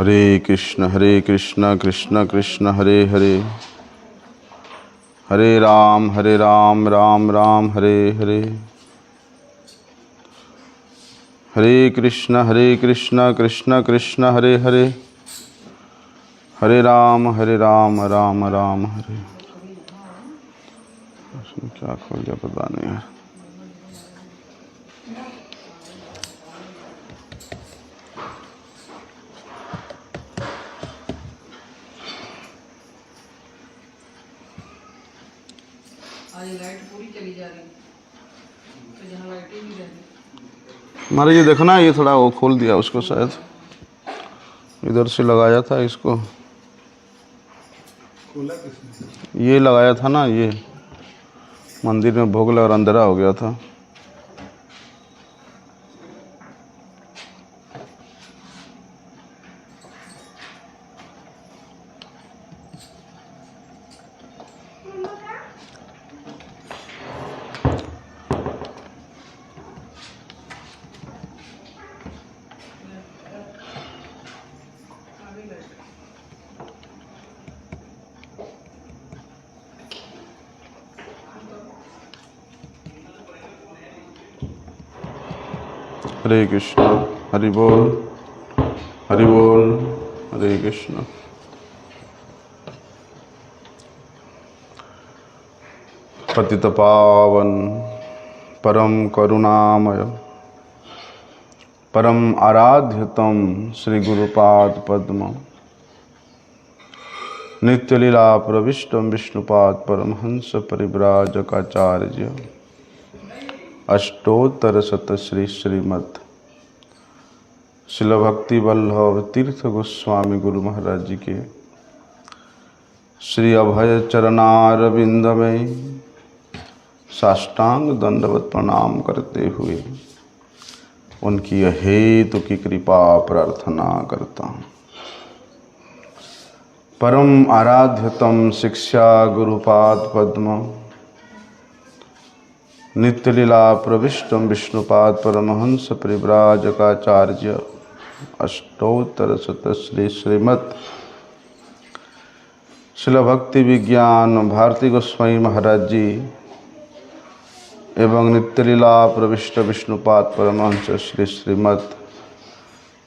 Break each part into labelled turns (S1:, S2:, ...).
S1: हरे कृष्ण कृष्ण कृष्ण हरे हरे, हरे राम राम राम हरे हरे। हरे कृष्ण कृष्ण कृष्ण हरे हरे, हरे राम राम राम हरे। उसने क्या खोल दिया पता नहीं यार।
S2: आज लाइट पूरी चली जा रही तो जहाँ लाइट ही नहीं रहती।
S1: हमारे ये देखना, ये थोड़ा वो खोल दिया उसको, शायद इधर से लगाया था इसको।
S3: खोला किसने?
S1: ये लगाया था ना, ये मंदिर में भोग लगा और अंधेरा हो गया था। हरे कृष्ण, हरि बोल, हरि बोल, हरे कृष्ण। पतित पावन परम करुणामय परम आराध्यतम श्री गुरुपाद पद्म नित्य लीला प्रविष्टम विष्णुपाद परमहंस परिव्राजकाचार्य अष्टोत्तर शत श्री श्रीमद् शिल भक्ति वल्लभ तीर्थ गोस्वामी गुरु महाराज जी के श्री अभय चरणारविंद में साष्टांग दंडवत प्रणाम करते हुए उनकी हेतु की कृपा प्रार्थना करता हूँ। परम आराध्यतम शिक्षा गुरुपाद पद्म नित्य लीला प्रविष्टम विष्णुपाद परमहंस परिव्राजकाचार्य अष्टोत्तर शत श्री श्रीमद् शिल भक्ति विज्ञान भारती गोस्वामी महाराज जी एवं नित्य लीला प्रविष्ट विष्णुपाद परमहंस श्री श्रीमद्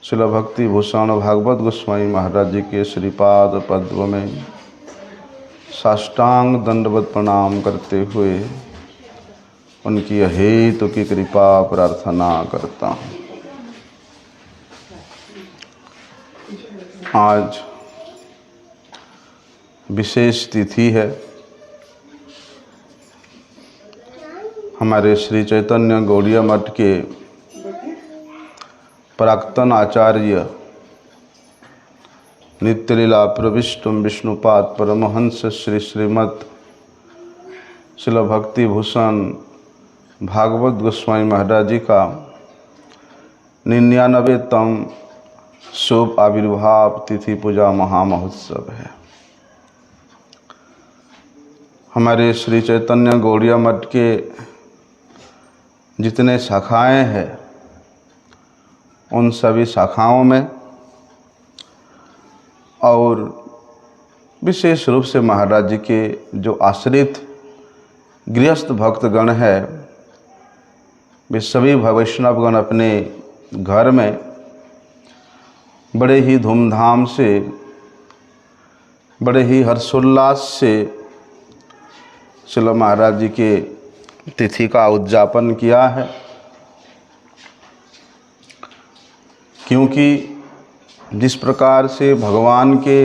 S1: शिल भक्ति भूषण भागवत गोस्वामी महाराज जी के श्रीपाद पद्म में साष्टांग दंडवत प्रणाम करते हुए उनकी हेतु की कृपा प्रार्थना करता हूँ। आज विशेष तिथि है। हमारे श्री चैतन्य गौड़िया मठ के प्राक्तन आचार्य नित्य लीला प्रविष्टम विष्णुपाद परमहंस श्री श्रीमद् शिल भक्ति भूषण भागवत गोस्वामी महाराज जी का 99तम शुभ आविर्भाव तिथि पूजा महामहोत्सव है। हमारे श्री चैतन्य गौड़िया मठ के जितने शाखाएं हैं उन सभी शाखाओं में और विशेष रूप से महाराज जी के जो आश्रित गृहस्थ भक्तगण है, वे सभी वैष्णवगण अपने घर में बड़े ही धूमधाम से, बड़े ही हर्षोल्लास से श्रील महाराज जी के तिथि का उद्यापन किया है। क्योंकि जिस प्रकार से भगवान के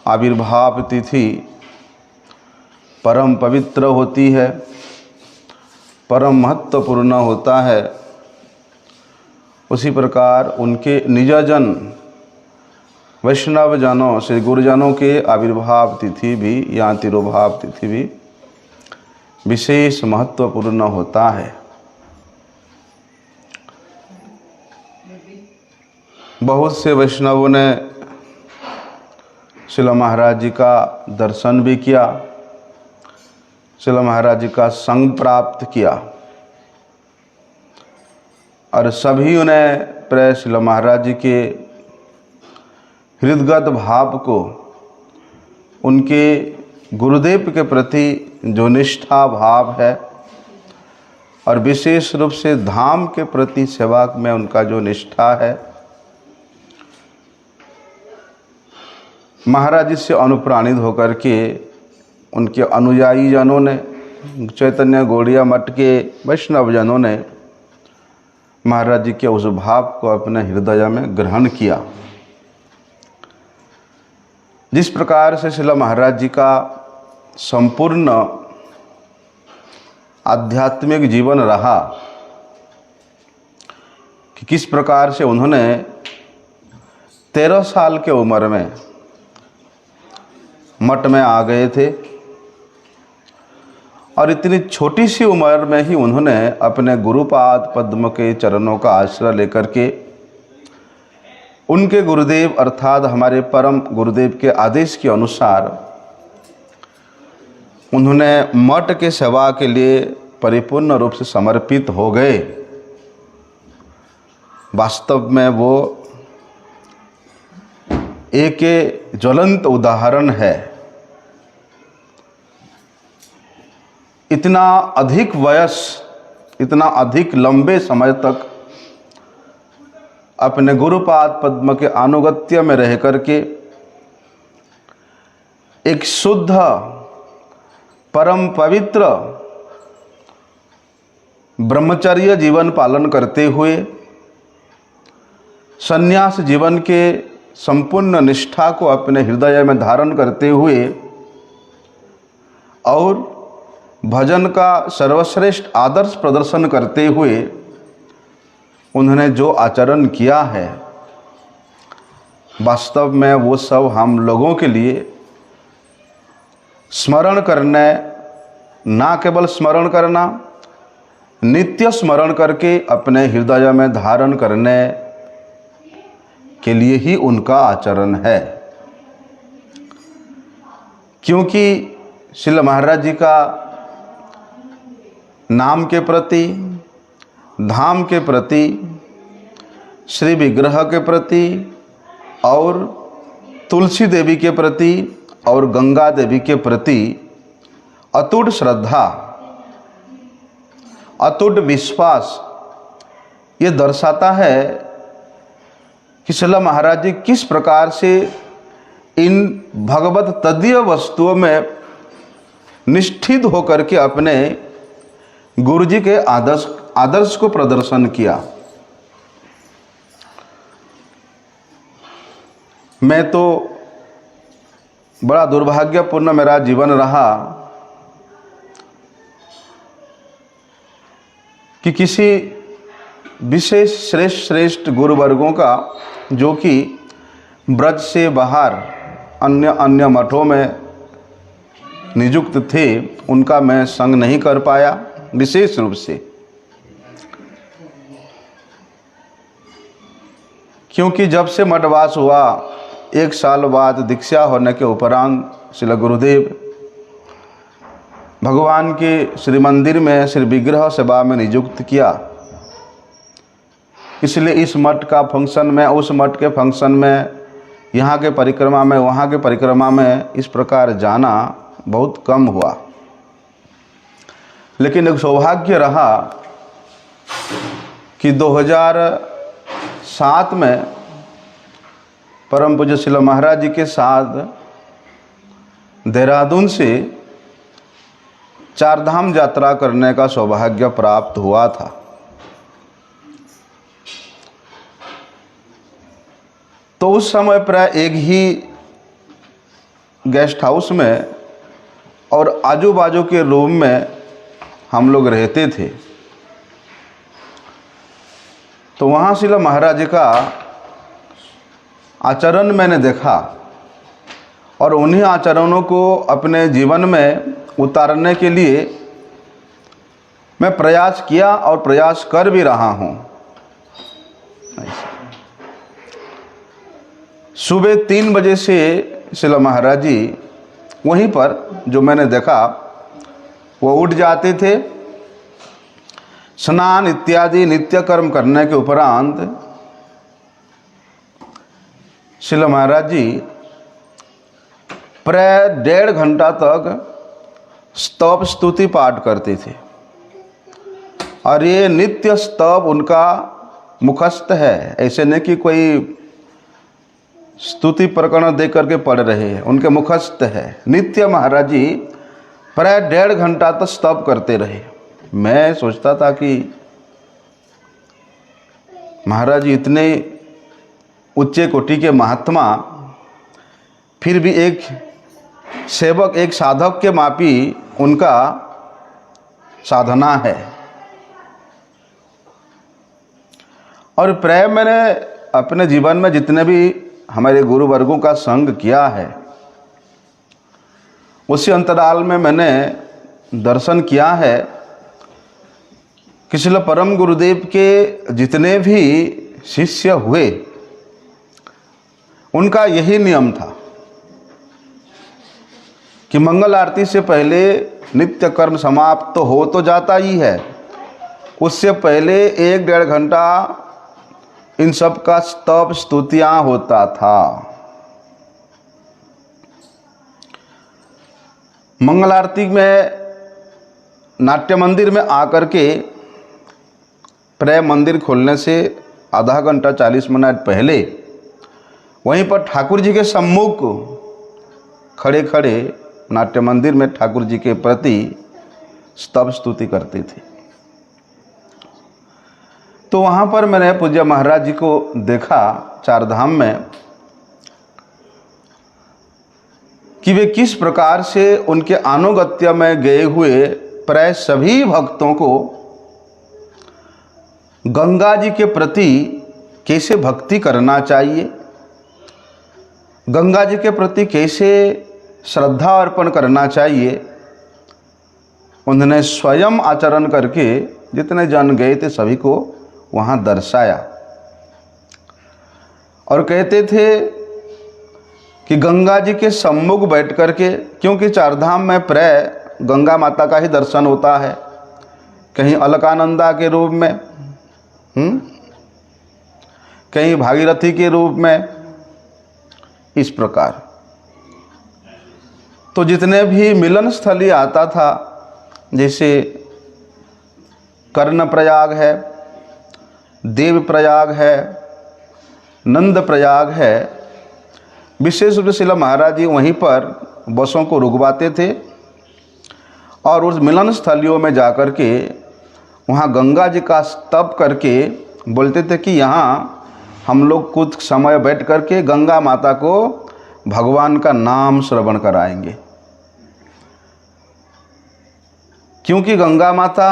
S1: आविर्भाव तिथि परम पवित्र होती है, परम महत्वपूर्ण होता है, उसी प्रकार उनके निजजन वैष्णव जनों श्री गुरुजनों के आविर्भाव तिथि भी या तिरुभाव तिथि भी विशेष महत्वपूर्ण होता है। बहुत से वैष्णवों ने श्रील महाराज जी का दर्शन भी किया, श्रील महाराज जी का संग प्राप्त किया और सभी ने प्राय श्रील महाराज जी के हृदगत भाव को, उनके गुरुदेव के प्रति जो निष्ठा भाव है और विशेष रूप से धाम के प्रति सेवा में उनका जो निष्ठा है, महाराज जी से अनुप्राणित होकर के उनके अनुयायी जनों ने, चैतन्य गौड़िया मठ के वैष्णव जनों ने महाराज जी के उस भाव को अपने हृदय में ग्रहण किया। जिस प्रकार से श्रील महाराज जी का संपूर्ण आध्यात्मिक जीवन रहा, कि किस प्रकार से उन्होंने 13 साल के उम्र में मठ में आ गए थे और इतनी छोटी सी उम्र में ही उन्होंने अपने गुरुपाद पद्म के चरणों का आश्रय लेकर के उनके गुरुदेव अर्थात हमारे परम गुरुदेव के आदेश के अनुसार उन्होंने मठ के सेवा के लिए परिपूर्ण रूप से समर्पित हो गए। वास्तव में वो एक ज्वलंत उदाहरण है। इतना अधिक वयस, इतना अधिक लंबे समय तक अपने गुरुपाद पद्म के अनुगत्य में रह करके एक शुद्ध परम पवित्र ब्रह्मचर्य जीवन पालन करते हुए संन्यास जीवन के संपूर्ण निष्ठा को अपने हृदय में धारण करते हुए और भजन का सर्वश्रेष्ठ आदर्श प्रदर्शन करते हुए उन्होंने जो आचरण किया है, वास्तव में वो सब हम लोगों के लिए स्मरण करने, ना केवल स्मरण करना, नित्य स्मरण करके अपने हृदय में धारण करने के लिए ही उनका आचरण है। क्योंकि श्रील महाराज जी का नाम के प्रति, धाम के प्रति, श्री विग्रह के प्रति और तुलसी देवी के प्रति और गंगा देवी के प्रति अटूट श्रद्धा, अटूट विश्वास ये दर्शाता है कि श्रील महाराज जी किस प्रकार से इन भगवत तदीय वस्तुओं में निष्ठित होकर के अपने गुरु जी के आदर्श को प्रदर्शन किया। मैं तो बड़ा दुर्भाग्यपूर्ण मेरा जीवन रहा कि किसी विशेष श्रेष्ठ गुरुवर्गों का, जो कि ब्रज से बाहर अन्य मठों में नियुक्त थे, उनका मैं संग नहीं कर पाया विशेष रूप से। क्योंकि जब से मठवास हुआ, 1 साल बाद दीक्षा होने के उपरांत श्री गुरुदेव भगवान के श्री मंदिर में श्री विग्रह सेवा में नियुक्त किया। इसलिए इस मठ का फंक्शन में, उस मठ के फंक्शन में, यहाँ के परिक्रमा में, वहाँ के परिक्रमा में इस प्रकार जाना बहुत कम हुआ। लेकिन एक सौभाग्य रहा कि 2007 में परम पूज्य श्रील महाराज जी के साथ देहरादून से 4 धाम यात्रा करने का सौभाग्य प्राप्त हुआ था। तो उस समय प्राय एक ही गेस्ट हाउस में और आजू बाजू के रूम में हम लोग रहते थे। तो वहाँ श्रील महाराज जी का आचरण मैंने देखा और उन्हीं आचरणों को अपने जीवन में उतारने के लिए मैं प्रयास किया और प्रयास कर भी रहा हूँ। सुबह 3 बजे से श्रील महाराज जी वहीं पर, जो मैंने देखा, वो उठ जाते थे। स्नान इत्यादि नित्य कर्म करने के उपरांत श्रील महाराज जी प्राय 1.5 घंटा तक स्तव स्तुति पाठ करते थे और ये नित्य स्तव उनका मुखस्थ है। ऐसे नहीं कि कोई स्तुति प्रकरण दे करके पढ़ रहे हैं, उनके मुखस्थ है। नित्य महाराज जी प्राय 1.5 घंटा तक स्तव करते रहे। मैं सोचता था कि महाराज जी इतने उच्चे कोटि के महात्मा, फिर भी एक सेवक, एक साधक के मापी उनका साधना है। और प्राय मैंने अपने जीवन में जितने भी हमारे गुरु वर्गों का संग किया है, उसी अंतराल में मैंने दर्शन किया है कि श्रील परम गुरुदेव के जितने भी शिष्य हुए, उनका यही नियम था कि मंगल आरती से पहले नित्य कर्म समाप्त तो हो तो जाता ही है, उससे पहले 1-1.5 घंटा इन सब का स्तव स्तुतियां होता था। मंगल आरती में नाट्य मंदिर में आकर के प्राय मंदिर खोलने से आधा घंटा 40 मिनट पहले वहीं पर ठाकुर जी के सम्मुख खड़े खड़े नाट्य मंदिर में ठाकुर जी के प्रति स्तव स्तुति करते थे। तो वहाँ पर मैंने पूज्य महाराज जी को देखा चारधाम में कि वे किस प्रकार से उनके अनुगत्य में गए हुए प्राय सभी भक्तों को गंगा जी के प्रति कैसे भक्ति करना चाहिए, गंगा जी के प्रति कैसे श्रद्धा अर्पण करना चाहिए, उन्होंने स्वयं आचरण करके जितने जन गए थे सभी को वहाँ दर्शाया। और कहते थे कि गंगा जी के सम्मुख बैठ करके, क्योंकि चारधाम में प्राय गंगा माता का ही दर्शन होता है, कहीं अलकानंदा के रूप में, कहीं भागीरथी के रूप में, इस प्रकार। तो जितने भी मिलन स्थली आता था, जैसे कर्ण प्रयाग है, देव प्रयाग है, नंद प्रयाग है, विशेष रूप से श्रील महाराज जी वहीं पर बसों को रुकवाते थे और उस मिलन स्थलियों में जाकर के वहाँ गंगा जी का स्तव करके बोलते थे कि यहाँ हम लोग कुछ समय बैठ करके गंगा माता को भगवान का नाम श्रवण कराएंगे। क्योंकि गंगा माता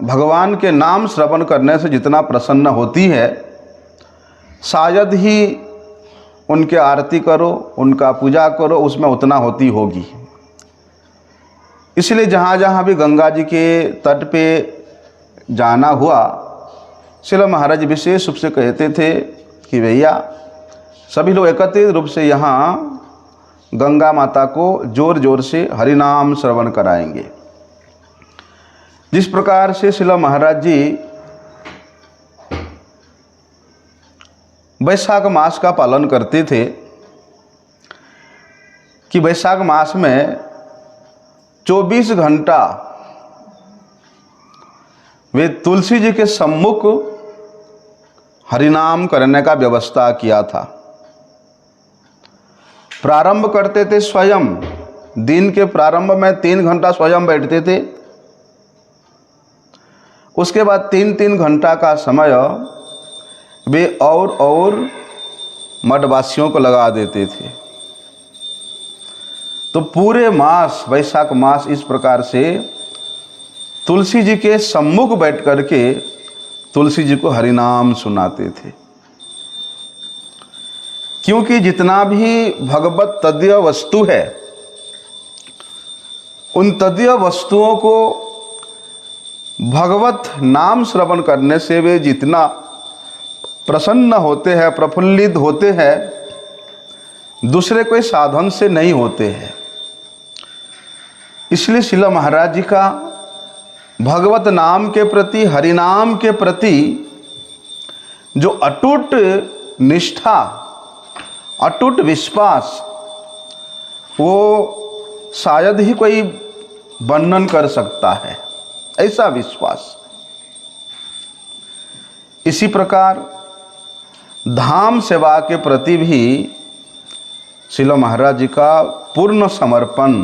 S1: भगवान के नाम श्रवण करने से जितना प्रसन्न होती है, शायद ही उनके आरती करो, उनका पूजा करो, उसमें उतना होती होगी। इसलिए जहाँ जहाँ भी गंगा जी के तट पे जाना हुआ, श्रील महाराज विशेष रूप से कहते थे कि भैया सभी लोग एकत्रित रूप से यहाँ गंगा माता को जोर जोर से हरिनाम श्रवण कराएंगे। जिस प्रकार से श्रील महाराज जी वैशाख मास का पालन करते थे कि वैशाख मास में 24 घंटा वे तुलसी जी के सम्मुख हरिनाम करने का व्यवस्था किया था। प्रारंभ करते थे स्वयं, दिन के प्रारंभ में 3 घंटा स्वयं बैठते थे, उसके बाद 3-3 घंटा का समय वे और मठवासियों को लगा देते थे। तो पूरे मास, वैशाख मास इस प्रकार से तुलसी जी के सम्मुख बैठ करके तुलसी जी को हरिनाम सुनाते थे। क्योंकि जितना भी भगवत तदीय वस्तु है, उन तदीय वस्तुओं को भगवत नाम श्रवण करने से वे जितना प्रसन्न होते हैं, प्रफुल्लित होते हैं, दूसरे कोई साधन से नहीं होते हैं। इसलिए श्रील महाराज जी का भगवत नाम के प्रति, हरिनाम के प्रति जो अटूट निष्ठा अटूट विश्वास वो शायद ही कोई वर्णन कर सकता है, ऐसा विश्वास। इसी प्रकार धाम सेवा के प्रति भी श्रील महाराज जी का पूर्ण समर्पण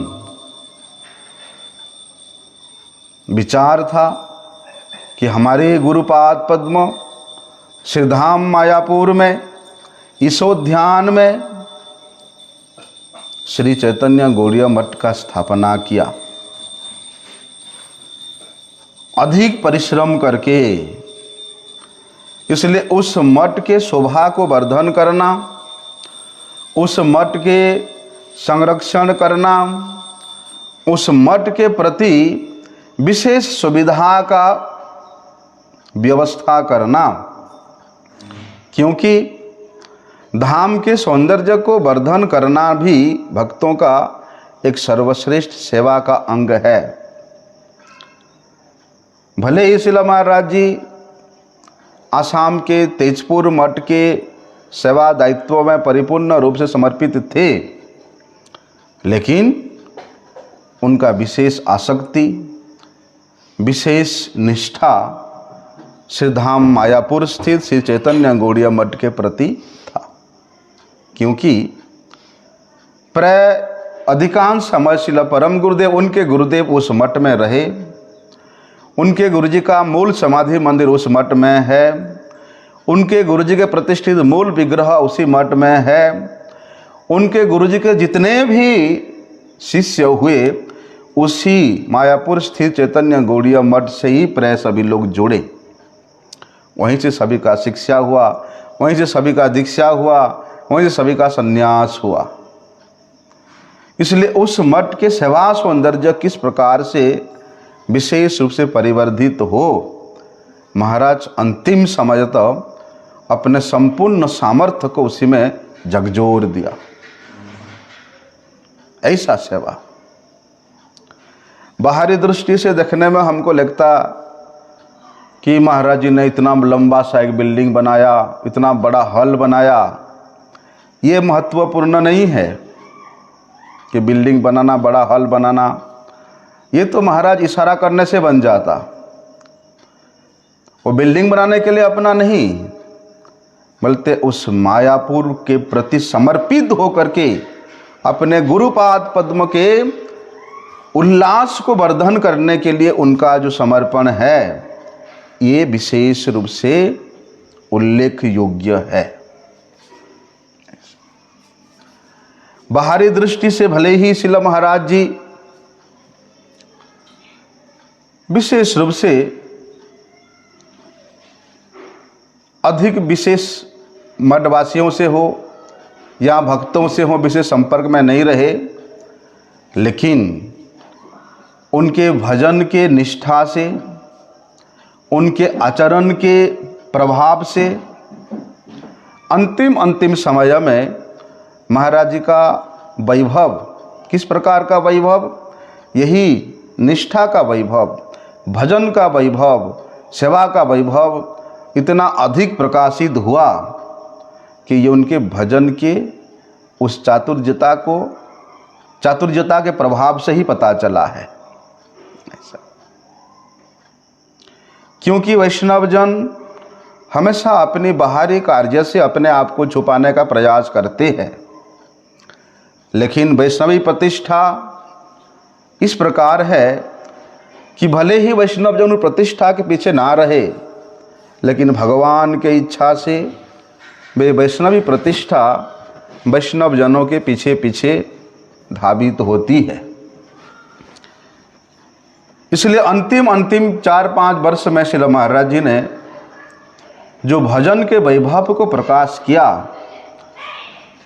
S1: विचार था कि हमारे गुरुपाद पद्म श्रीधाम मायापुर में ईशोध्यान में श्री चैतन्य गौड़ीय मठ का स्थापना किया। अधिक परिश्रम करके, इसलिए उस मठ के शोभा को वर्धन करना, उस मठ के संरक्षण करना, उस मठ के प्रति विशेष सुविधा का व्यवस्था करना, क्योंकि धाम के सौंदर्य को वर्धन करना भी भक्तों का एक सर्वश्रेष्ठ सेवा का अंग है। भले ही श्रील महाराज जी आसाम के तेजपुर मठ के सेवा दायित्व में परिपूर्ण रूप से समर्पित थे, लेकिन उनका विशेष आसक्ति, विशेष निष्ठा श्रीधाम मायापुर स्थित श्री चैतन्य गौड़ीय मठ के प्रति था, क्योंकि प्राय अधिकांश समय श्रील परम गुरुदेव, उनके गुरुदेव उस मठ में रहे, उनके गुरुजी का मूल समाधि मंदिर उस मठ में है, उनके गुरुजी के प्रतिष्ठित मूल विग्रह उसी मठ में है, उनके गुरुजी के जितने भी शिष्य हुए उसी मायापुर स्थित चैतन्य गौड़ीय मठ से ही प्राय सभी लोग जुड़े। वहीं से सभी का शिक्षा हुआ, वहीं से सभी का दीक्षा हुआ, वहीं से सभी का संन्यास हुआ। इसलिए उस मठ के सेवा सौंदर्य किस प्रकार से विशेष रूप से परिवर्धित हो, महाराज अंतिम समय तक अपने संपूर्ण सामर्थ्य को उसी में झकझोर दिया। ऐसा सेवा बाहरी दृष्टि से देखने में हमको लगता कि महाराज जी ने इतना लंबा सा एक बिल्डिंग बनाया, इतना बड़ा हॉल बनाया। ये महत्वपूर्ण नहीं है कि बिल्डिंग बनाना, बड़ा हॉल बनाना, ये तो महाराज इशारा करने से बन जाता। वो बिल्डिंग बनाने के लिए अपना नहीं, बल्कि उस मायापुर के प्रति समर्पित होकर के अपने गुरुपाद पद्म के उल्लास को वर्धन करने के लिए उनका जो समर्पण है, ये विशेष रूप से उल्लेख योग्य है। बाहरी दृष्टि से भले ही श्रील महाराज जी विशेष रूप से अधिक विशेष मठवासियों से हो या भक्तों से हो विशेष संपर्क में नहीं रहे, लेकिन उनके भजन के निष्ठा से, उनके आचरण के प्रभाव से अंतिम समय में महाराज जी का वैभव, किस प्रकार का वैभव, यही निष्ठा का वैभव, भजन का वैभव, सेवा का वैभव इतना अधिक प्रकाशित हुआ कि ये उनके भजन के उस चातुर्यता के प्रभाव से ही पता चला है। ऐसा क्योंकि वैष्णवजन हमेशा अपनी बाहरी कार्य से अपने आप को छुपाने का प्रयास करते हैं, लेकिन वैष्णवी प्रतिष्ठा इस प्रकार है कि भले ही वैष्णवजन प्रतिष्ठा के पीछे ना रहे, लेकिन भगवान के इच्छा से वे वैष्णवी प्रतिष्ठा वैष्णवजनों के पीछे पीछे धावित होती है। इसलिए अंतिम 4-5 वर्ष में श्रील महाराज जी ने जो भजन के वैभव को प्रकाश किया,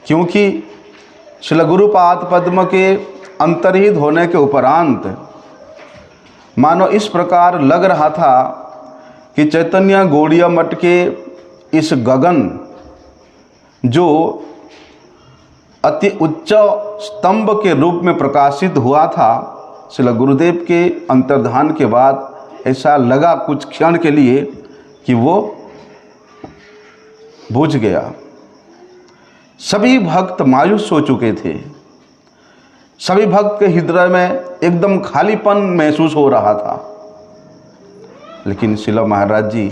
S1: क्योंकि श्रील गुरुपाद पद्म के अंतर्हित होने के उपरांत मानो इस प्रकार लग रहा था कि चैतन्य गौड़ीय मठ के इस गगन जो अति उच्च स्तंभ के रूप में प्रकाशित हुआ था, श्रील गुरुदेव के अंतर्धान के बाद ऐसा लगा कुछ क्षण के लिए कि वो बुझ गया। सभी भक्त मायूस हो चुके थे। सभी भक्त के हृदय में एकदम खालीपन महसूस हो रहा था। लेकिन शिला महाराज जी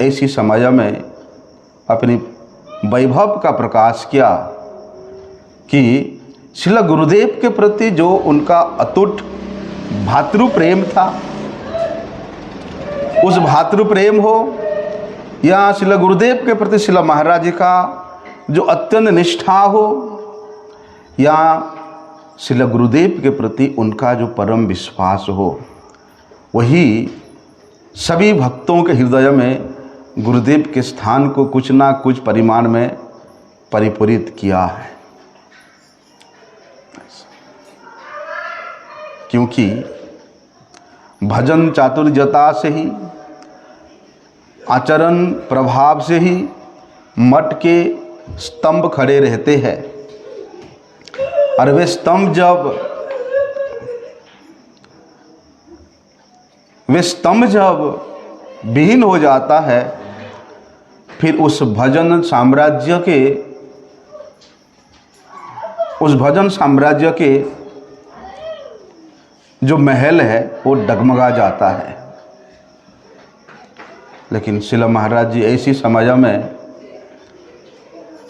S1: ऐसी समय में अपनी वैभव का प्रकाश किया कि शिला गुरुदेव के प्रति जो उनका अतुट भातृ प्रेम था, उस भातृ प्रेम हो या शिला गुरुदेव के प्रति शिला महाराज जी का जो अत्यंत निष्ठा हो, या शिला गुरुदेव के प्रति उनका जो परम विश्वास हो, वही सभी भक्तों के हृदय में गुरुदेव के स्थान को कुछ ना कुछ परिमाण में परिपूरित किया है। क्योंकि भजन चातुर्यता से ही, आचरण प्रभाव से ही मठ के स्तंभ खड़े रहते हैं। और वे स्तंभ जब विहीन हो जाता है, फिर उस भजन साम्राज्य के जो महल है वो डगमगा जाता है। लेकिन शिला महाराज जी ऐसी समय में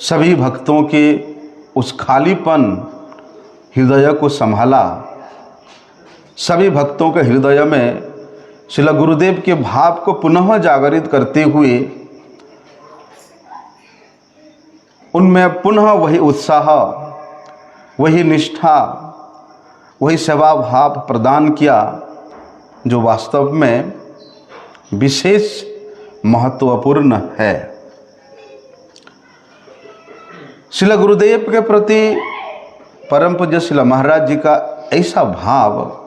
S1: सभी भक्तों के उस खालीपन हृदय को संभाला। सभी भक्तों के हृदय में शिला गुरुदेव के भाव को पुनः जागृत करते हुए उनमें पुनः वही उत्साह, वही निष्ठा, वही सेवा भाव प्रदान किया जो वास्तव में विशेष महत्वपूर्ण है। शिला गुरुदेव के प्रति परम पूज्य शिला महाराज जी का ऐसा भाव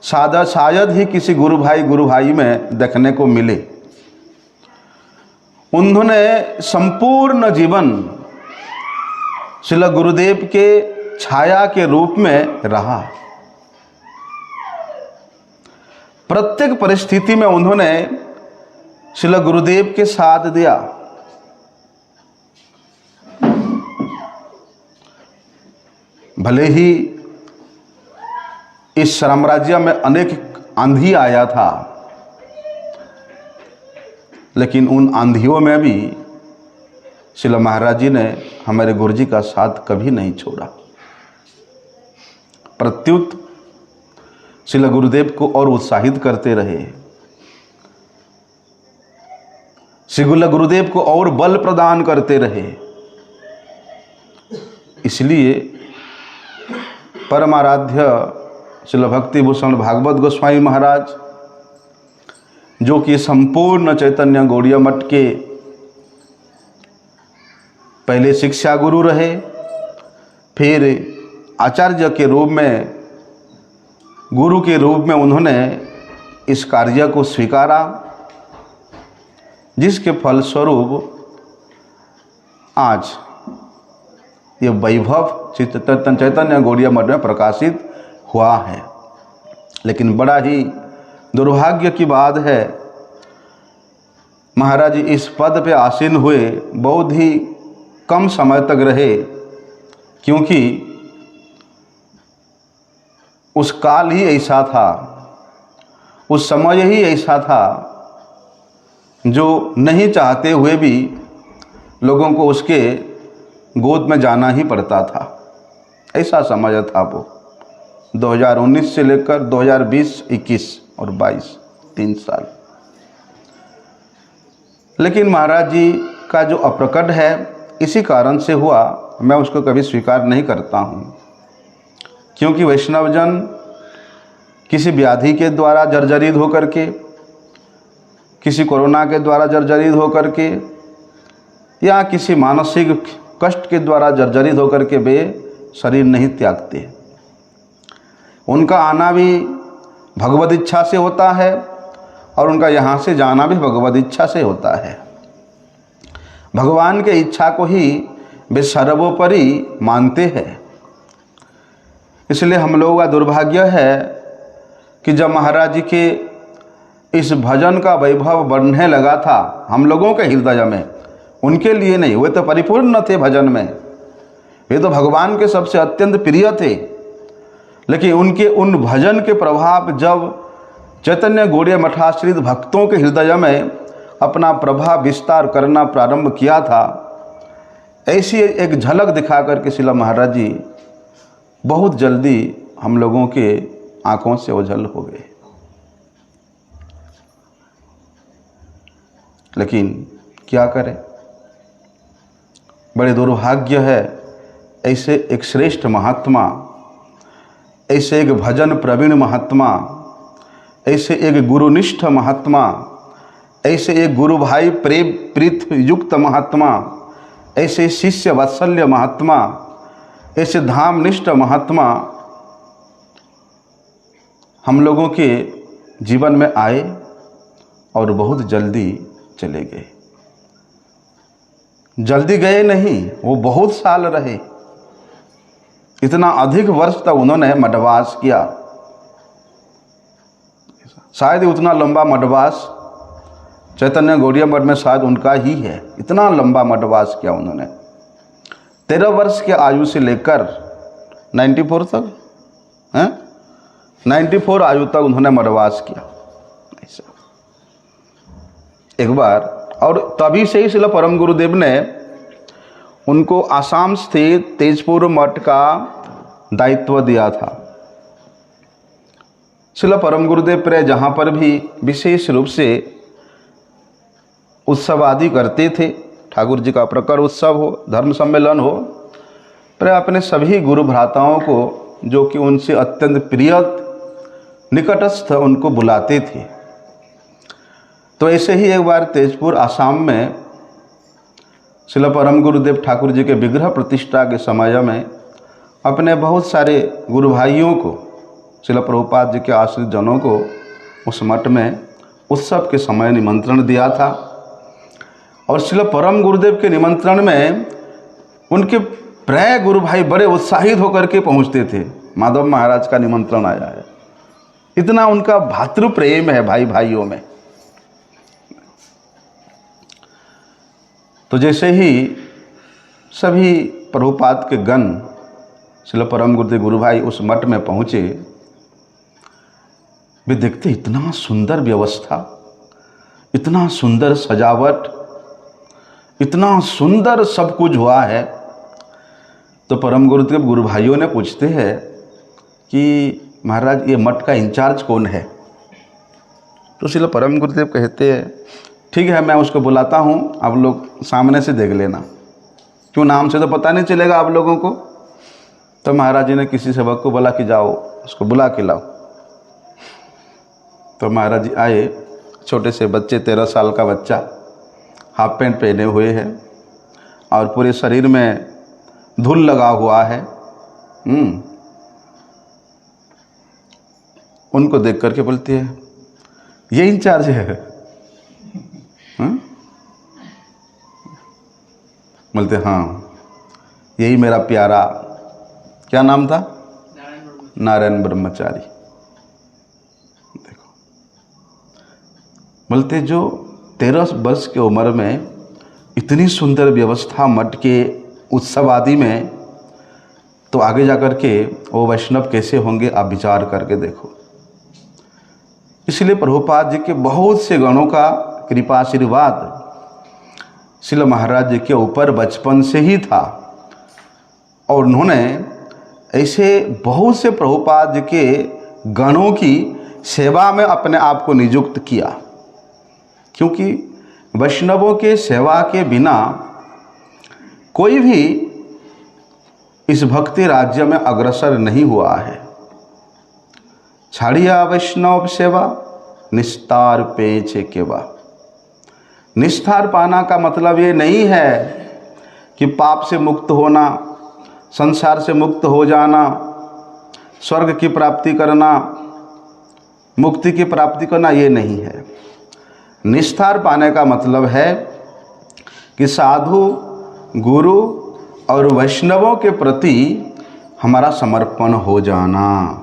S1: शायद ही किसी गुरु भाई में देखने को मिले। उन्होंने संपूर्ण जीवन शिला गुरुदेव के छाया के रूप में रहा। प्रत्येक परिस्थिति में उन्होंने शिला गुरुदेव के साथ दिया। भले ही इस साम्राज्य में अनेक आंधी आया था, लेकिन उन आंधियों में भी शिला महाराज जी ने हमारे गुरुजी का साथ कभी नहीं छोड़ा। प्रत्युत शिला गुरुदेव को और उत्साहित करते रहे, शिला गुरुदेव को और बल प्रदान करते रहे। इसलिए परमाराध्य शिला भक्ति भूषण भागवत गोस्वामी महाराज, जो कि संपूर्ण चैतन्य गौड़ीय मठ के पहले शिक्षा गुरु रहे, फिर आचार्य के रूप में, गुरु के रूप में उन्होंने इस कार्य को स्वीकारा, जिसके फलस्वरूप आज ये वैभव चैतन्य गौड़ीय मठ में प्रकाशित हुआ है। लेकिन बड़ा ही दुर्भाग्य की बात है, महाराज जी इस पद पे आसीन हुए बहुत ही कम समय तक रहे, क्योंकि उस काल ही ऐसा था, उस समय ही ऐसा था, जो नहीं चाहते हुए भी लोगों को उसके गोद में जाना ही पड़ता था। ऐसा समय था वो 2019 से लेकर 2020, 21 और 22, 3 साल। लेकिन महाराज जी का जो अप्रकट है इसी कारण से हुआ, मैं उसको कभी स्वीकार नहीं करता हूँ। क्योंकि वैष्णवजन किसी व्याधि के द्वारा जर्जरित होकर के, किसी कोरोना के द्वारा जर्जरित होकर के, या किसी मानसिक कष्ट के द्वारा जर्जरित होकर के वे शरीर नहीं त्यागते। उनका आना भी भगवद इच्छा से होता है और उनका यहाँ से जाना भी भगवद इच्छा से होता है। भगवान के इच्छा को ही वे सर्वोपरि मानते हैं। इसलिए हम लोगों का दुर्भाग्य है कि जब महाराज जी के इस भजन का वैभव बढ़ने लगा था हम लोगों के हृदय में, उनके लिए नहीं, वे तो परिपूर्ण थे भजन में, वे तो भगवान के सबसे अत्यंत प्रिय थे, लेकिन उनके उन भजन के प्रभाव जब चैतन्य गौड़ीय मठाश्रित भक्तों के हृदय में अपना प्रभाव विस्तार करना प्रारंभ किया था, ऐसी एक झलक दिखा करके शिला महाराज जी बहुत जल्दी हम लोगों के आंखों से ओझल हो गए। लेकिन क्या करें, बड़े दुर्भाग्य है, ऐसे एक श्रेष्ठ महात्मा, ऐसे एक भजन प्रवीण महात्मा, ऐसे एक गुरुनिष्ठ महात्मा, ऐसे एक गुरु भाई प्रेम प्रीत युक्त महात्मा, ऐसे शिष्य वात्सल्य महात्मा, ऐसे धामनिष्ठ महात्मा हम लोगों के जीवन में आए और बहुत जल्दी चले गए। जल्दी गए नहीं, वो बहुत साल रहे। इतना अधिक वर्ष तक उन्होंने मठवास किया। शायद उतना लंबा मठवास चैतन्य गौड़ीय मठ में शायद उनका ही है। इतना लंबा मठवास किया उन्होंने, 13 वर्ष की आयु से लेकर 94 तक, 94 आयु तक उन्होंने मठवास किया। ऐसा एक बार, और तभी से ही श्रील परम गुरुदेव ने उनको आसाम स्थित तेजपुर मठ का दायित्व दिया था। श्रील परम गुरुदेव प्राय जहाँ पर भी विशेष रूप से उत्सव आदि करते थे, ठाकुर जी का प्रकर उत्सव हो, धर्म सम्मेलन हो, प्राय अपने सभी गुरु भ्राताओं को जो कि उनसे अत्यंत प्रिय निकटस्थ उनको बुलाते थे। तो ऐसे ही एक बार तेजपुर आसाम में श्रील परम गुरुदेव ठाकुर जी के विग्रह प्रतिष्ठा के समय में अपने बहुत सारे गुरु भाइयों को, श्रील प्रभुपाद जी के आश्रित जनों को उस मठ में उत्सव के समय निमंत्रण दिया था। और श्रील परम गुरुदेव के निमंत्रण में उनके प्राय गुरु भाई बड़े उत्साहित होकर के पहुंचते थे। माधव महाराज का निमंत्रण आया है, इतना उनका भातृ प्रेम है भाई भाइयों में। तो जैसे ही सभी प्रभुपाद के गण श्रील परम गुरुदेव गुरु भाई उस मठ में पहुँचे, वे देखते इतना सुंदर व्यवस्था, इतना सुंदर सजावट, इतना सुंदर सब कुछ हुआ है। तो परम गुरुदेव गुरु भाइयों ने पूछते हैं कि महाराज ये मठ का इंचार्ज कौन है? तो श्रील परम गुरुदेव कहते हैं ठीक है, मैं उसको बुलाता हूँ, आप लोग सामने से देख लेना, क्यों नाम से तो पता नहीं चलेगा आप लोगों को। तो महाराज जी ने किसी सेवक को बोला कि जाओ उसको बुला के लाओ। तो महाराज जी आए, छोटे से बच्चे, 13 साल का बच्चा, हाफ पैंट पहने हुए हैं और पूरे शरीर में धूल लगा हुआ है। उनको देख करके बोलती है ये इंचार्ज है। बोलते हाँ, यही मेरा प्यारा, क्या नाम था? नारायण ब्रह्मचारी। देखो, बोलते जो 13 वर्ष की उम्र में इतनी सुंदर व्यवस्था मठ के उत्सव आदि में, तो आगे जाकर के वो वैष्णव कैसे होंगे आप विचार करके देखो। इसलिए प्रभुपाद जी के बहुत से गणों का कृपा आशीर्वाद श्रील महाराज जी के ऊपर बचपन से ही था, और उन्होंने ऐसे बहुत से प्रभुपाद जी के गणों की सेवा में अपने आप को नियुक्त किया, क्योंकि वैष्णवों के सेवा के बिना कोई भी इस भक्ति राज्य में अग्रसर नहीं हुआ है। छाड़िया वैष्णव सेवा निस्तार पेचे केवा। निस्तार पाना का मतलब ये नहीं है कि पाप से मुक्त होना, संसार से मुक्त हो जाना, स्वर्ग की प्राप्ति करना, मुक्ति की प्राप्ति करना, ये नहीं है। निस्तार पाने का मतलब है कि साधु, गुरु और वैष्णवों के प्रति हमारा समर्पण हो जाना,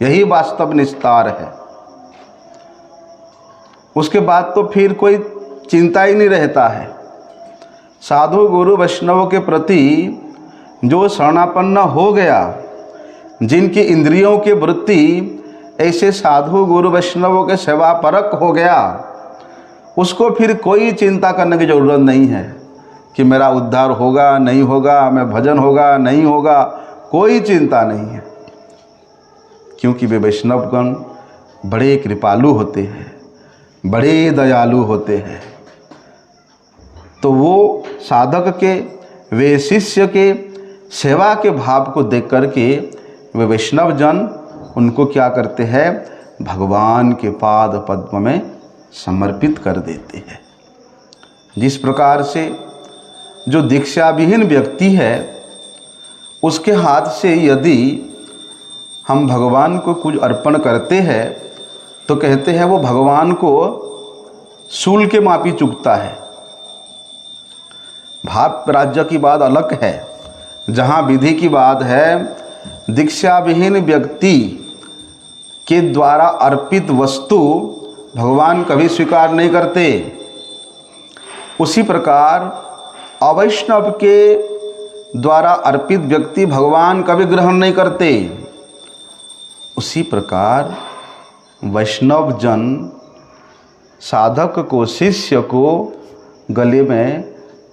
S1: यही वास्तव निस्तार है। उसके बाद तो फिर कोई चिंता ही नहीं रहता है। साधु, गुरु, वैष्णवों के प्रति जो शरणापन्न हो गया, जिनकी इंद्रियों की वृत्ति ऐसे साधु गुरु वैष्णवों के सेवा परक हो गया, उसको फिर कोई चिंता करने की जरूरत नहीं है कि मेरा उद्धार होगा नहीं होगा, मैं भजन होगा नहीं होगा, कोई चिंता नहीं है, क्योंकि वे वैष्णवगण बड़े कृपालु होते हैं, बड़े दयालु होते हैं। तो वो साधक के, वे शिष्य के सेवा के भाव को देख करके वे वैष्णव जन उनको क्या करते हैं, भगवान के पाद पद्म में समर्पित कर देते हैं। जिस प्रकार से जो दीक्षा विहीन व्यक्ति है, उसके हाथ से यदि हम भगवान को कुछ अर्पण करते हैं तो कहते हैं वो भगवान को शूल के मापी चुकता है। भाव राज्य की बात अलग है, जहाँ विधि की बात है, दीक्षा विहीन व्यक्ति के द्वारा अर्पित वस्तु भगवान कभी स्वीकार नहीं करते। उसी प्रकार अवैष्णव के द्वारा अर्पित व्यक्ति भगवान कभी ग्रहण नहीं करते। उसी प्रकार वैष्णव जन साधक को, शिष्य को गले में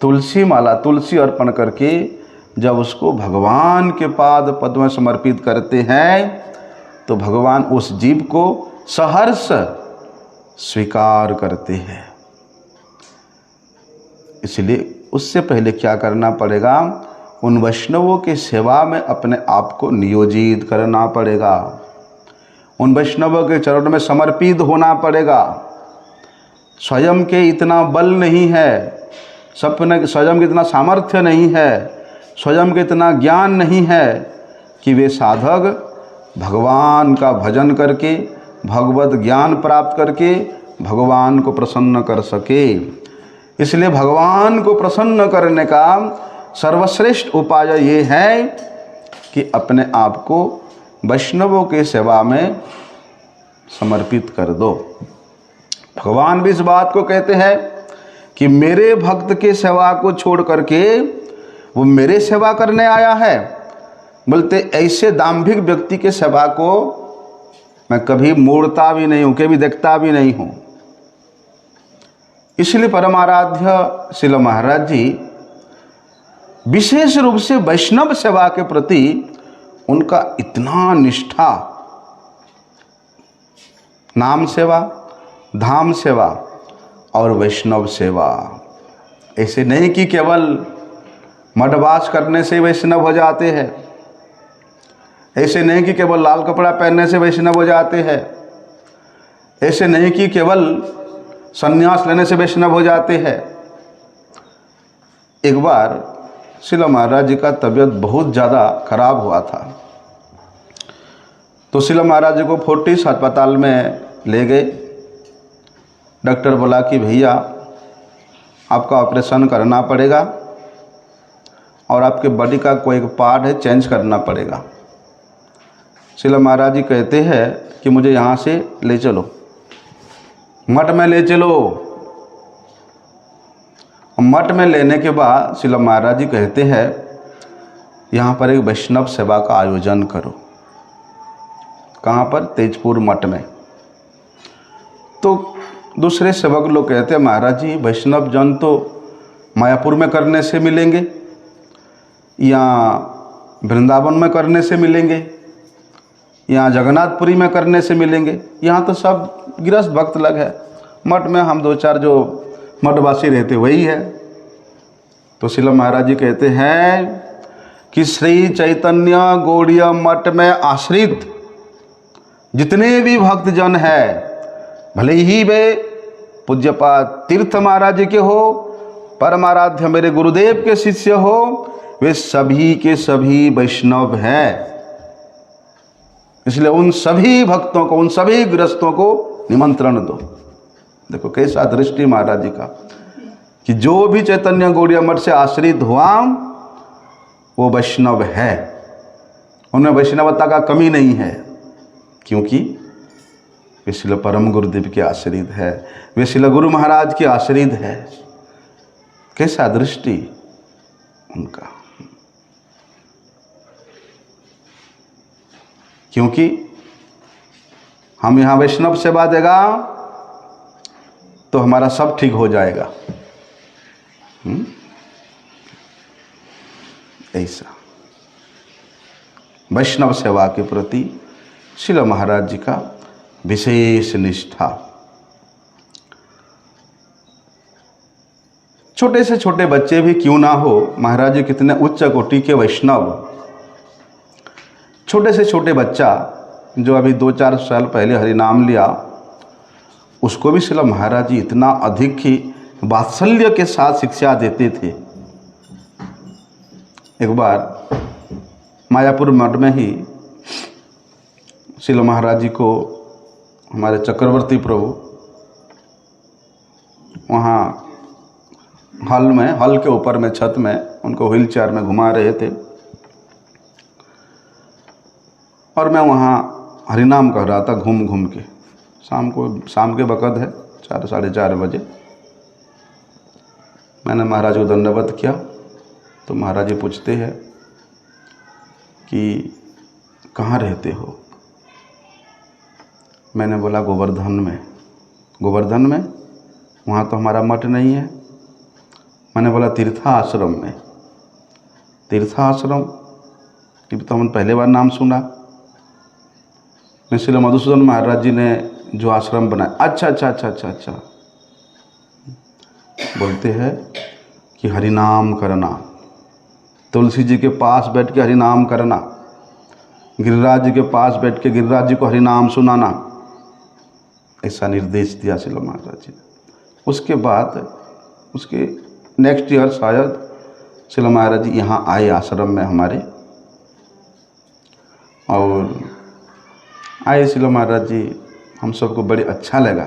S1: तुलसी माला, तुलसी अर्पण करके जब उसको भगवान के पाद पद्म में समर्पित करते हैं तो भगवान उस जीव को सहर्ष स्वीकार करते हैं। इसलिए उससे पहले क्या करना पड़ेगा, उन वैष्णवों की सेवा में अपने आप को नियोजित करना पड़ेगा, उन वैष्णवों के चरणों में समर्पित होना पड़ेगा। स्वयं के इतना बल नहीं है, स्वयं के इतना सामर्थ्य नहीं है, स्वयं के इतना ज्ञान नहीं है कि वे साधक भगवान का भजन करके, भगवत ज्ञान प्राप्त करके भगवान को प्रसन्न कर सके। इसलिए भगवान को प्रसन्न करने का सर्वश्रेष्ठ उपाय ये है कि अपने आप को वैष्णवों के सेवा में समर्पित कर दो। भगवान भी इस बात को कहते हैं कि मेरे भक्त के सेवा को छोड़ करके वो मेरे सेवा करने आया है। बोलते ऐसे दाम्भिक व्यक्ति के सेवा को मैं कभी मोड़ता भी नहीं हूँ, कभी देखता भी नहीं हूँ। इसलिए परमाराध्य श्रील महाराज जी विशेष रूप से वैष्णव सेवा के प्रति उनका इतना निष्ठा, नाम सेवा, धाम सेवा और वैष्णव सेवा। ऐसे नहीं कि केवल मठवास करने से वैष्णव हो जाते हैं, ऐसे नहीं कि केवल लाल कपड़ा पहनने से वैष्णव हो जाते हैं, ऐसे नहीं कि केवल संन्यास लेने से वैष्णव हो जाते हैं। एक बार श्रील महाराज जी का तबीयत बहुत ज़्यादा खराब हुआ था, तो श्रील महाराज जी को फोर्टिस अस्पताल में ले गए। डॉक्टर बोला कि भैया आपका ऑपरेशन करना पड़ेगा और आपके बॉडी का कोई एक पार्ट है चेंज करना पड़ेगा। श्रील महाराज जी कहते हैं कि मुझे यहाँ से ले चलो, मठ में ले चलो। मठ में लेने के बाद श्रील महाराज जी कहते हैं यहाँ पर एक वैष्णव सेवा का आयोजन करो। कहाँ पर? तेजपुर मठ में। तो दूसरे सेवक लोग कहते हैं महाराज जी वैष्णव जन तो मायापुर में करने से मिलेंगे या वृंदावन में करने से मिलेंगे या जगन्नाथपुरी में करने से मिलेंगे, यहाँ तो सब गृहस्थ भक्त लग है, मठ में हम दो चार जो मठवासी रहते वही है। तो श्रील महाराज जी कहते हैं कि श्री चैतन्य गौड़ीय मठ में आश्रित जितने भी भक्तजन हैं, भले ही वे पूज्यपाद तीर्थ महाराज जी के हो, परमाराध्य मेरे गुरुदेव के शिष्य हो, वे सभी के सभी वैष्णव हैं। इसलिए उन सभी भक्तों को, उन सभी गृहस्थों को निमंत्रण दो। देखो कैसा दृष्टि महाराज जी का, कि जो भी चैतन्य गौड़ीय मठ से आश्रित हुआ वो वैष्णव है, उनमें वैष्णवता का कमी नहीं है, क्योंकि वे श्रील परम गुरुदेव के आश्रित है, वे श्रील गुरु महाराज के आश्रित है। कैसा दृष्टि उनका। क्योंकि हम यहाँ वैष्णव सेवा देगा तो हमारा सब ठीक हो जाएगा। ऐसा वैष्णव सेवा के प्रति श्रील महाराज जी का विशेष निष्ठा। छोटे से छोटे बच्चे भी क्यों ना हो, महाराज जी कितने उच्च कोटि के वैष्णव। छोटे से छोटे बच्चा जो अभी 2-4 साल पहले हरि नाम लिया, उसको भी श्रील महाराज जी इतना अधिक ही वात्सल्य के साथ शिक्षा देते थे। एक बार मायापुर मठ में ही श्रील महाराज जी को हमारे चक्रवर्ती प्रभु वहाँ हॉल के ऊपर में छत में उनको व्हील चेयर में घुमा रहे थे और मैं वहाँ हरिनाम कह रहा था घूम घूम के। शाम के वक़्त है 4-4:30 बजे। मैंने महाराज को दंडवत किया तो महाराज जी पूछते हैं कि कहाँ रहते हो। मैंने बोला गोवर्धन में। गोवर्धन में? वहाँ तो हमारा मठ नहीं है। मैंने बोला तीर्थाश्रम में। तीर्थाश्रम ये तो हमने पहले बार नाम सुना। श्री मधुसूदन महाराज जी ने जो आश्रम बनाया। अच्छा। बोलते हैं कि हरिनाम करना, तुलसी जी के पास बैठ के हरिनाम करना, गिरिराज जी के पास बैठ के गिरिराज जी को हरिनाम सुनाना, ऐसा निर्देश दिया श्री महाराज जी। उसके बाद उसके नेक्स्ट ईयर शायद श्री महाराज जी यहाँ आए आश्रम में हमारे, और आए श्री महाराज जी। हम सबको बड़े अच्छा लगा।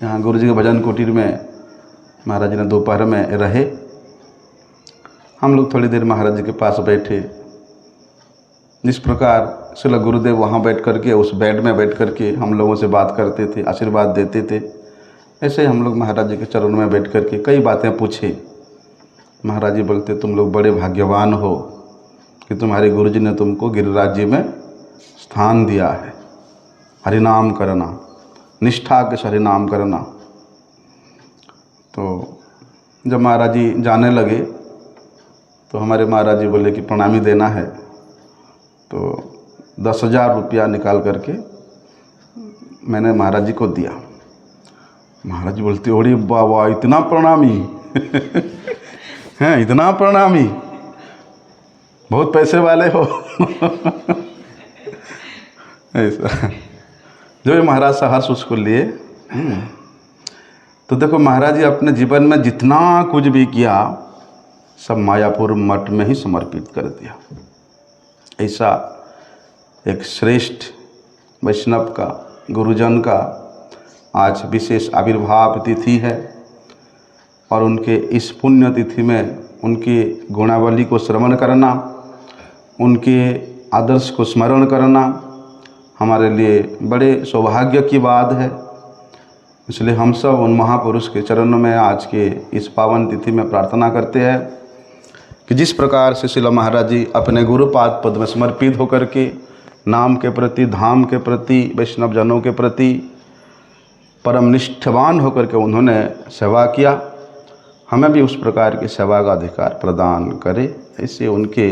S1: यहाँ गुरु जी के भजन कुटीर में महाराज जी ने दोपहर में रहे। हम लोग थोड़ी देर महाराज जी के पास बैठे। जिस प्रकार श्री गुरुदेव वहाँ बैठ करके उस बेड में बैठ करके हम लोगों से बात करते थे, आशीर्वाद देते थे, ऐसे हम लोग महाराज जी के चरणों में बैठ करके कई बातें पूछे। महाराज जी बोलते तुम लोग बड़े भाग्यवान हो कि तुम्हारे गुरु जी ने तुमको गिरिराज जी में स्थान दिया है। हरिनाम करना, निष्ठा के साथ हरिनाम करना। तो जब महाराज जी जाने लगे तो हमारे महाराज जी बोले कि प्रणामी देना है, तो 10,000 रुपया निकाल करके मैंने महाराज जी को दिया। महाराज जी बोलते ओरे बाबा इतना प्रणामी हैं, इतना प्रणामी, बहुत पैसे वाले हो ऐसा जो भी महाराज सहर्ष उसको लिए। तो देखो महाराज जी अपने जीवन में जितना कुछ भी किया सब मायापुर मठ में ही समर्पित कर दिया। ऐसा एक श्रेष्ठ वैष्णव का, गुरुजन का आज विशेष आविर्भाव तिथि है, और उनके इस पुण्य तिथि में उनकी गुणावली को श्रवण करना, उनके आदर्श को स्मरण करना हमारे लिए बड़े सौभाग्य की बात है। इसलिए हम सब उन महापुरुष के चरणों में आज के इस पावन तिथि में प्रार्थना करते हैं कि जिस प्रकार से श्रील महाराज जी अपने गुरुपाद पद में समर्पित होकर के नाम के प्रति, धाम के प्रति, वैष्णव जनों के प्रति परम निष्ठावान होकर के उन्होंने सेवा किया, हमें भी उस प्रकार की सेवा का अधिकार प्रदान करे। ऐसे उनके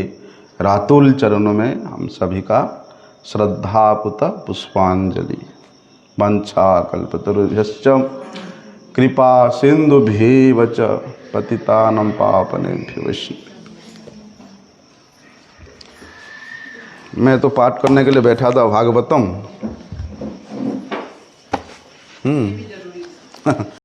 S1: रातुल चरणों में हम सभी का श्रद्धापुत पुष्पांजलि। वंशा कल्पतरुभ्यश्च कृपा सिंधुभ्येव च पतितानां पावनेभ्यो वैष्णवेभ्यो। मैं तो पाठ करने के लिए बैठा था भागवतम।